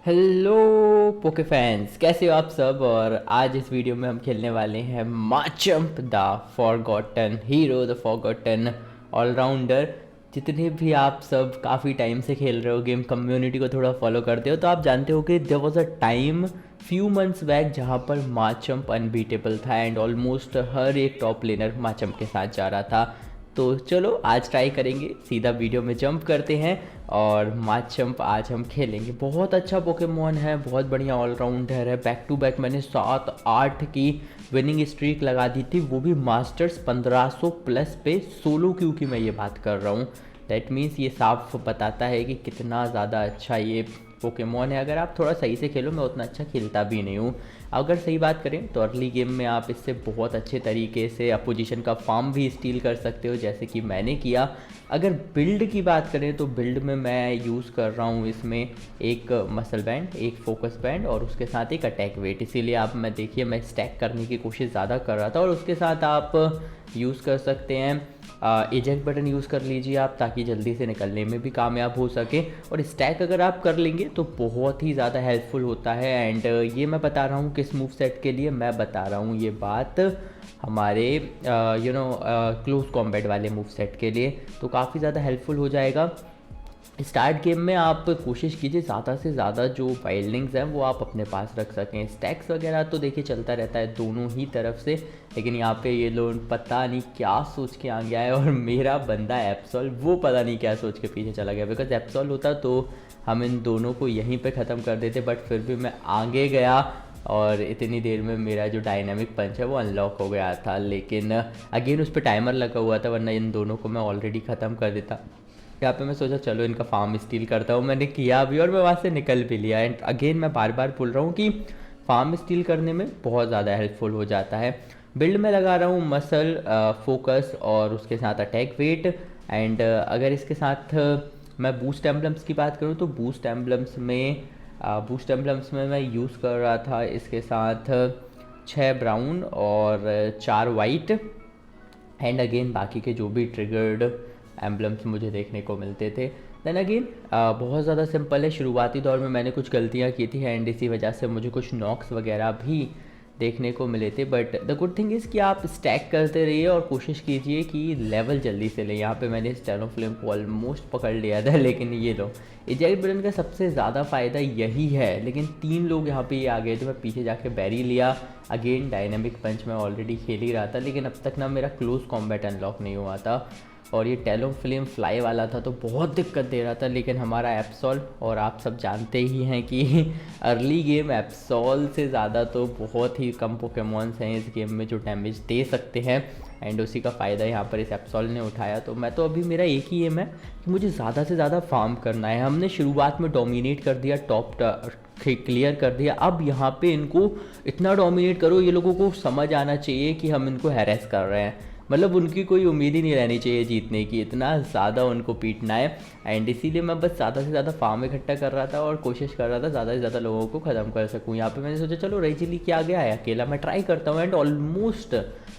Hello पोके fans, कैसे हो आप सब। और आज इस वीडियो में हम खेलने वाले हैं माचम्प the forgotten hero, the forgotten allrounder. जितने भी आप सब काफ़ी टाइम से खेल रहे हो गेम, कम्युनिटी को थोड़ा फॉलो करते हो, तो आप जानते हो कि there was a time few months back जहाँ पर माचम्प अनबीटेबल था एंड ऑलमोस्ट हर एक टॉप लेनर माचम्प के साथ जा रहा था। तो चलो आज ट्राई करेंगे, सीधा वीडियो में जंप करते हैं और माचम्प आज हम खेलेंगे। बहुत अच्छा पोकेमॉन है, बहुत बढ़िया ऑलराउंडर है। बैक टू बैक मैंने 7-8 की विनिंग स्ट्रीक लगा दी थी, वो भी मास्टर्स 1500 प्लस पे सोलो क्यू की मैं ये बात कर रहा हूँ। दैट मीन्स ये साफ बताता है कि कितना ज़्यादा अच्छा ये पोकेमॉन है। अगर आप थोड़ा सही से खेलो, मैं उतना अच्छा खेलता भी नहीं हूँ। अगर सही बात करें तो अर्ली गेम में आप इससे बहुत अच्छे तरीके से अपोजिशन का फार्म भी स्टील कर सकते हो, जैसे कि मैंने किया। अगर बिल्ड की बात करें तो बिल्ड में मैं यूज़ कर रहा हूँ इसमें एक मसल बैंड, एक फोकस बैंड और उसके साथ एक अटैक वेट। इसीलिए आप मैं देखिए मैं स्टैक करने की कोशिश ज़्यादा कर रहा था। और उसके साथ आप यूज़ कर सकते हैं एजेक्ट बटन यूज़ कर लीजिए आप, ताकि जल्दी से निकलने में भी कामयाब हो सके। और स्टैक अगर आप कर लेंगे तो बहुत ही ज़्यादा हेल्पफुल होता है। एंड ये मैं बता रहा हूँ किस मूव सेट के लिए मैं बता रहा हूँ ये बात, हमारे क्लोज कॉम्बैट वाले मूव सेट के लिए, तो काफ़ी ज़्यादा हेल्पफुल हो जाएगा। स्टार्ट गेम में आप कोशिश कीजिए ज़्यादा से ज़्यादा जो वाइल्डिंग्स हैं वो आप अपने पास रख सकें। स्टैक्स वगैरह तो देखिए चलता रहता है दोनों ही तरफ से, लेकिन यहाँ पे ये लोग पता नहीं क्या सोच के आ गया है। और मेरा बंदा एप्सॉल वो पता नहीं क्या सोच के पीछे चला गया। बिकॉज एप्सॉल होता तो हम इन दोनों को यहीं पे ख़त्म कर देते, बट फिर भी मैं आगे गया और इतनी देर में मेरा जो डायनामिक पंच है वो अनलॉक हो गया था। लेकिन अगेन उस पर टाइमर लगा हुआ था, वरना इन दोनों को मैं ऑलरेडी ख़त्म कर देता। यहाँ पे मैं सोचा चलो इनका फार्म स्टील करता हूँ, मैंने किया भी और मैं वहाँ से निकल भी लिया। एंड अगेन मैं बार बार बोल रहा हूँ कि फार्म स्टील करने में बहुत ज़्यादा हेल्पफुल हो जाता है। बिल्ड में लगा रहा हूँ मसल, फोकस और उसके साथ अटैक वेट। एंड अगर इसके साथ मैं बूस्ट एम्बलम्स की बात करूँ तो बूस्ट एम्बलम्स में मैं यूज़ कर रहा था इसके साथ 6 ब्राउन और 4 वाइट। एंड अगेन बाकी के जो भी ट्रिगर्ड एम्बलम्स मुझे देखने को मिलते थे। देन अगेन बहुत ज़्यादा सिंपल है। शुरुआती दौर में मैंने कुछ गलतियाँ की थी एंड इसी वजह से मुझे कुछ नॉक्स वगैरह भी देखने को मिले थे। But the good thing is कि आप स्टैक करते रहिए और कोशिश कीजिए कि लेवल जल्दी से लें। यहाँ पे मैंने स्टेनो फ्लेम को ऑलमोस्ट पकड़ लिया था, लेकिन ये लो इजेक्ट बटन का सबसे ज़्यादा फ़ायदा यही है। लेकिन 3 लोग यहाँ पे ये आ गए, तो मैं पीछे जाके बैरी लिया। अगेन डायनामिक पंच मैं ऑलरेडी खेल ही रहा था, लेकिन अब तक ना मेरा क्लोज कॉम्बैट अनलॉक नहीं हुआ था। और ये टेलो फ्लेम फ्लाई वाला था तो बहुत दिक्कत दे रहा था। लेकिन हमारा एप्सॉल, और आप सब जानते ही हैं कि अर्ली गेम एप्सॉल से ज़्यादा तो बहुत ही कम पोकेमॉन्स हैं इस गेम में जो डैमेज दे सकते हैं। एंड उसी का फ़ायदा यहाँ पर इस एप्सॉल ने उठाया। तो मैं तो अभी मेरा एक ही एम है कि मुझे ज़्यादा से ज़्यादा फार्म करना है। हमने शुरुआत में डोमिनेट कर दिया, टॉप क्लियर कर दिया। अब यहाँ पे इनको इतना डोमिनेट करो, ये लोगों को समझ आना चाहिए कि हम इनको हैरेस कर रहे हैं। मतलब उनकी कोई उम्मीद ही नहीं रहनी चाहिए जीतने की, इतना ज़्यादा उनको पीटना है। एंड इसीलिए मैं बस ज़्यादा से ज़्यादा फार्म इकट्ठा कर रहा था और कोशिश कर रहा था ज़्यादा से ज़्यादा लोगों को ख़त्म कर सकूँ। यहाँ पे मैंने सोचा चलो रेजिली क्या गया है, अकेला मैं ट्राई करता हूँ। एंड ऑलमोस्ट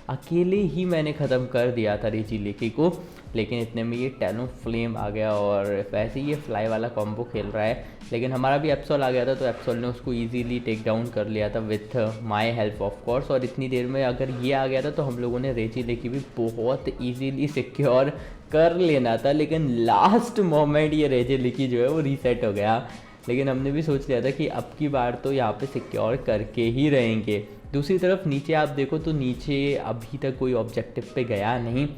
अकेले ही मैंने ख़त्म कर दिया था रेजिलिकी को। लेकिन इतने में ये टेनो फ्लेम आ गया और वैसे ही ये फ्लाई वाला कॉम्बो खेल रहा है। लेकिन हमारा भी एप्सॉल आ गया था, तो एप्सॉल ने उसको इजीली टेक डाउन कर लिया था with my help of course. और इतनी देर में अगर ये आ गया था तो हम लोगों ने रेजिलिकी भी बहुत इजीली सिक्योर कर लेना था। लेकिन लास्ट मोमेंट ये रेजिलिकी जो है वो रीसेट हो गया। लेकिन हमने भी सोच लिया था कि अब की बार तो यहाँ पे सिक्योर करके ही रहेंगे। दूसरी तरफ नीचे आप देखो तो नीचे अभी तक कोई ऑब्जेक्टिव पे गया नहीं।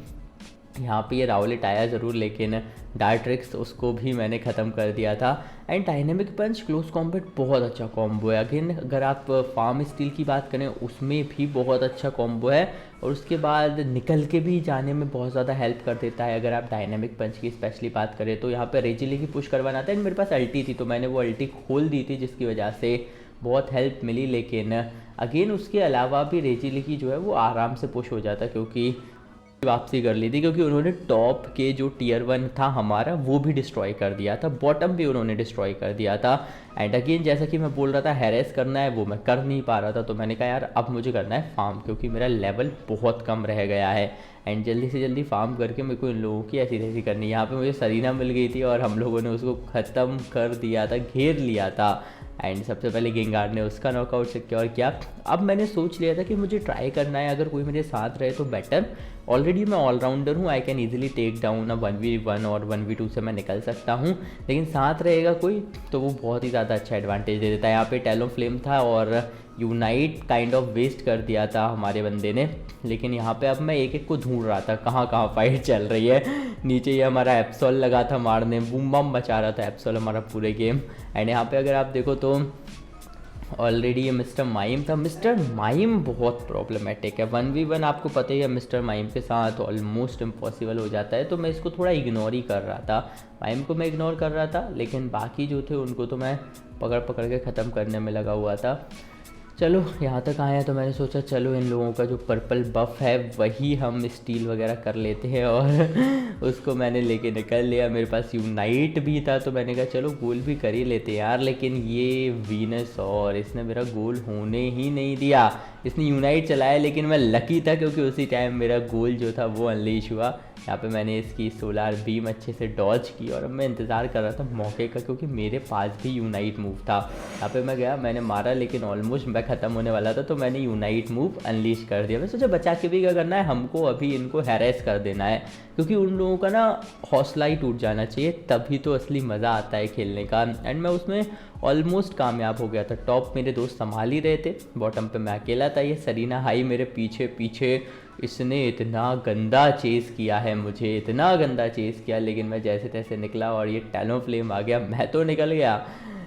यहाँ पे ये रावलेट आया ज़रूर, लेकिन डार्ट्रिक्स उसको भी मैंने ख़त्म कर दिया था। And dynamic punch close combat बहुत अच्छा कॉम्बो है। अगेन अगर आप फार्म स्टील की बात करें उसमें भी बहुत अच्छा कॉम्बो है। और उसके बाद निकल के भी जाने में बहुत ज़्यादा हेल्प कर देता है। अगर आप डायनेमिक पंच की स्पेशली बात करें तो यहाँ पर रेजिली की पुश करवाना था। एंड मेरे पास अल्टी थी तो मैंने वो अल्टी खोल दी थी, जिसकी वजह से बहुत हेल्प मिली। लेकिन अगेन उसके अलावा भी रेजिली की जो है वो आराम से पुश हो जाता, क्योंकि वापसी कर ली थी। क्योंकि उन्होंने टॉप के जो टियर 1 था हमारा वो भी डिस्ट्रॉय कर दिया था, बॉटम भी उन्होंने डिस्ट्रॉय कर दिया था। एंड अगेन जैसा कि मैं बोल रहा था हैरेस करना है, वो मैं कर नहीं पा रहा था। तो मैंने कहा यार अब मुझे करना है फार्म, क्योंकि मेरा लेवल बहुत कम रह गया है। एंड जल्दी से जल्दी फार्म करके मेरे को इन लोगों की ऐसी तैसी करनी। यहाँ पे मुझे सरीना मिल गई थी और हम लोगों ने उसको ख़त्म कर दिया था, घेर लिया था। एंड सबसे पहले गेंगार ने उसका नॉकआउट सिक्योर किया। अब मैंने सोच लिया था कि मुझे ट्राई करना है, अगर कोई मेरे साथ रहे तो बेटर। ऑलरेडी मैं ऑलराउंडर हूँ, I can easily take down. 1v1 और 1v2 से मैं निकल सकता हूँ, लेकिन साथ रहेगा कोई तो वो बहुत ही ज़्यादा अच्छा एडवांटेज दे देता है। यहाँ पे टैलोफ्लेम था और यूनाइट काइंड ऑफ वेस्ट कर दिया था हमारे बंदे ने, लेकिन यहाँ पे अब मैं एक एक को ढूंढ रहा था कहाँ कहाँ फाइट चल रही है। नीचे ये हमारा एप्सॉल लगा था मारने, बूम बम मचा रहा था एप्सॉल हमारा पूरे गेम। एंड यहाँ पे अगर आप देखो तो ऑलरेडी ये मिस्टर माइम था। मिस्टर माइम बहुत प्रॉब्लमेटिक है, 1v1 आपको पता ही है मिस्टर माइम के साथ ऑलमोस्ट इम्पॉसिबल हो जाता है। तो मैं इसको थोड़ा इग्नोर ही कर रहा था, माइम को मैं इग्नोर कर रहा था, लेकिन बाकी जो थे उनको तो मैं पकड़ पकड़ के ख़त्म करने में लगा हुआ था। चलो यहाँ तक आया तो मैंने सोचा चलो इन लोगों का जो पर्पल बफ़ है वही हम स्टील वगैरह कर लेते हैं, और उसको मैंने लेके निकल लिया। मेरे पास यूनाइट भी था तो मैंने कहा चलो गोल भी कर ही लेते यार, लेकिन ये वीनस और इसने मेरा गोल होने ही नहीं दिया। इसने यूनाइट चलाया, लेकिन मैं लकी था क्योंकि उसी टाइम मेरा गोल जो था वो अनलीश हुआ। यहाँ पे मैंने इसकी सोलार बीम अच्छे से डॉज की और अब मैं इंतज़ार कर रहा था मौके का, क्योंकि मेरे पास भी यूनाइट मूव था। यहाँ पे मैं गया, मैंने मारा, लेकिन ऑलमोस्ट मैं ख़त्म होने वाला था तो मैंने यूनाइट मूव अनलीश कर दिया। मैं सोचा बचा के भी क्या करना है, हमको अभी इनको हैरेस कर देना है, क्योंकि उन लोगों का ना हौसला ही टूट जाना चाहिए, तभी तो असली मज़ा आता है खेलने का। एंड मैं उसमें ऑलमोस्ट कामयाब हो गया था। टॉप मेरे दोस्त संभाल ही रहे थे, बॉटम पे मैं अकेला था। ये सरीना हाई मेरे पीछे पीछे, इसने इतना गंदा चेज़ किया है मुझे, इतना गंदा चेज़ किया, लेकिन मैं जैसे तैसे निकला और ये टैलोफ्लेम आ गया। मैं तो निकल गया,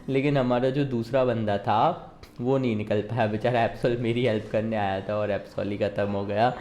लेकिन हमारा जो दूसरा बंदा था वो नहीं निकल पाया बेचारा। एप्सॉल मेरी हेल्प करने आया था और एप्सॉल ही ख़त्म हो गया।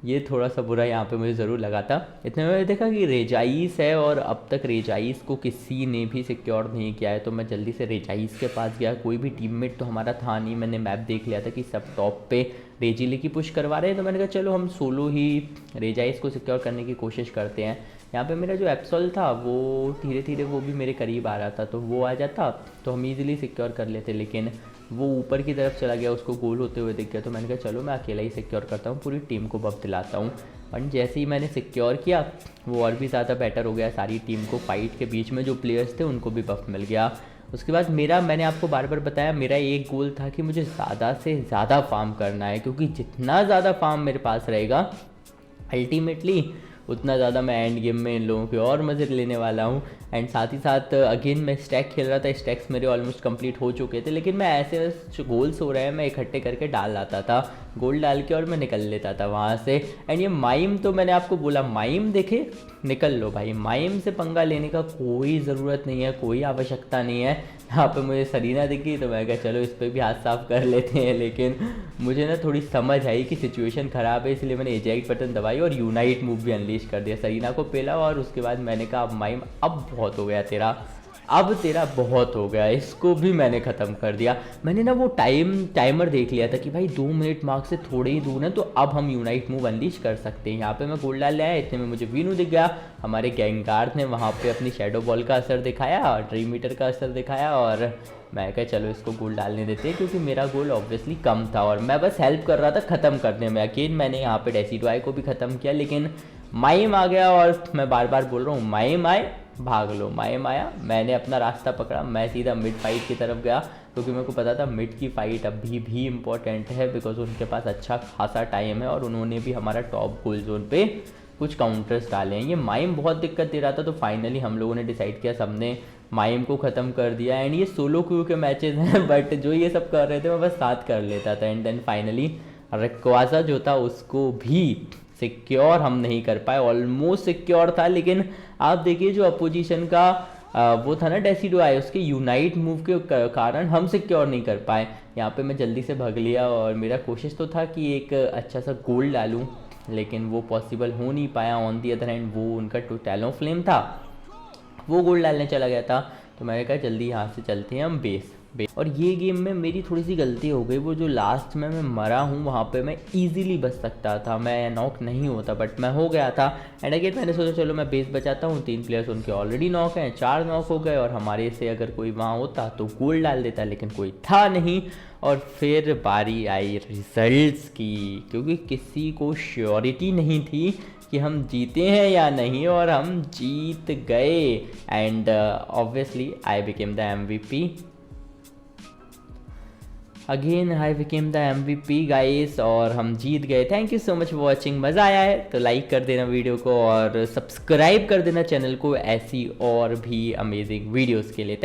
ये थोड़ा सा बुरा यहाँ पे मुझे ज़रूर लगा था। इतने में मैंने देखा कि रेजाइस है और अब तक रेजाइस को किसी ने भी सिक्योर नहीं किया है, तो मैं जल्दी से रेजाइस के पास गया। कोई भी टीममेट तो हमारा था नहीं, मैंने मैप देख लिया था कि सब टॉप पे रेजिली की पुश करवा रहे हैं, तो मैंने कहा चलो हम सोलो ही रेजाइस को सिक्योर करने की कोशिश करते हैं। यहाँ पे मेरा जो एप्सॉल था वो धीरे धीरे वो भी मेरे करीब आ रहा था, तो वो आ जाता तो हम ईज़िली सिक्योर कर लेते, लेकिन वो ऊपर की तरफ चला गया, उसको गोल होते हुए दिख गया। तो मैंने कहा चलो मैं अकेला ही सिक्योर करता हूँ, पूरी टीम को बफ दिलाता हूँ। और जैसे ही मैंने सिक्योर किया वो और भी ज़्यादा बेटर हो गया, सारी टीम को, फाइट के बीच में जो प्लेयर्स थे उनको भी बफ मिल गया। उसके बाद मैंने आपको बार बार बताया, मेरा एक गोल था कि मुझे ज़्यादा से ज़्यादा फार्म करना है, क्योंकि जितना ज़्यादा फार्म मेरे पास रहेगा अल्टीमेटली उतना ज़्यादा मैं एंड गेम में इन लोगों के और मज़े लेने वाला हूँ। एंड साथ ही साथ अगेन मैं स्टैक खेल रहा था, स्टैक्स मेरे ऑलमोस्ट कंप्लीट हो चुके थे, लेकिन मैं ऐसे जो गोल्स हो रहे हैं मैं इकट्ठे करके डाल आता था, गोल डाल के और मैं निकल लेता था वहाँ से। एंड ये माइम तो मैंने आपको बोला, माइम देखे निकल लो भाई, माइम से पंगा लेने का कोई ज़रूरत नहीं है, कोई आवश्यकता नहीं है। यहाँ पे मुझे सरीना दिखी तो मैं कहा चलो इस पर भी हाथ साफ कर लेते हैं, लेकिन मुझे ना थोड़ी समझ आई कि सिचुएशन ख़राब है, इसलिए मैंने एजेक्ट बटन दबाई और यूनाइट मूव भी अनलीश कर दिया, सरीना को पेला। और उसके बाद मैंने कहा अब माइम अब बहुत हो गया तेरा, अब तेरा बहुत हो गया, इसको भी मैंने ख़त्म कर दिया। मैंने ना वो टाइमर देख लिया था कि भाई 2 मिनट मार्क से थोड़े ही दूर है, तो अब हम यूनाइट मूव अनलीश कर सकते हैं। यहाँ पे मैं गोल डाल आया, इतने में मुझे वीनू दिख गया। हमारे गैंगार ने वहाँ पे अपनी शेडो बॉल का असर दिखाया, ड्रीम मीटर का असर दिखाया, और मैं कहा चलो इसको गोल डालने देते हैं, क्योंकि मेरा गोल ऑब्वियसली कम था और मैं बस हेल्प कर रहा था ख़त्म करने में। अगेन मैंने यहाँ पे डेसीडोआई को भी ख़त्म किया, लेकिन माइम आ गया और मैं बार बार बोल रहा हूँ माइम आए भाग लो। माइम आया, मैंने अपना रास्ता पकड़ा, मैं सीधा मिड फाइट की तरफ गया, क्योंकि मेरे को पता था मिड की फ़ाइट अभी भी इम्पोर्टेंट है, बिकॉज उनके पास अच्छा खासा टाइम है और उन्होंने भी हमारा टॉप गोल जोन पे कुछ काउंटर्स डाले हैं। ये माइम बहुत दिक्कत दे रहा था, तो फाइनली हम लोगों ने डिसाइड किया, सबने माइम को ख़त्म कर दिया। एंड ये सोलो क्यू के मैचेस हैं, बट जो ये सब कर रहे थे मैं बस साथ कर लेता था। एंड देन फाइनली रेक्वाजा जो था उसको भी सिक्योर हम नहीं कर पाए, ऑलमोस्ट सिक्योर था, लेकिन आप देखिए जो अपोजिशन का वो था ना डेसीडोआई, उसके यूनाइट मूव के कारण हम सिक्योर नहीं कर पाए। यहाँ पे मैं जल्दी से भाग लिया और मेरा कोशिश तो था कि एक अच्छा सा गोल डालूं, लेकिन वो पॉसिबल हो नहीं पाया। ऑन दी अदर हैंड वो उनका टैलोफ्लेम था, वो गोल डालने चला गया था, तो मैंने कहा जल्दी यहाँ से चलते हैं हम बेस। और ये गेम में मेरी थोड़ी सी गलती हो गई, वो जो लास्ट में मैं मरा हूँ वहाँ पे मैं इजीली बच सकता था, मैं नॉक नहीं होता, बट मैं हो गया था। एंड अगेन मैंने सोचा चलो मैं बेस बचाता हूँ, 3 प्लेयर्स उनके ऑलरेडी नॉक हैं, 4 नॉक हो गए, और हमारे से अगर कोई वहाँ होता तो गोल डाल देता, लेकिन कोई था नहीं। और फिर बारी आई रिजल्ट्स की, क्योंकि किसी को श्योरिटी नहीं थी कि हम जीते हैं या नहीं, और हम जीत गए। And obviously I became the MVP। Again I became the MVP guys और हम जीत गए। Thank you so much for watching. मज़ा आया है तो लाइक कर देना वीडियो को और सब्सक्राइब कर देना चैनल को ऐसी और भी अमेजिंग वीडियोस के लिए।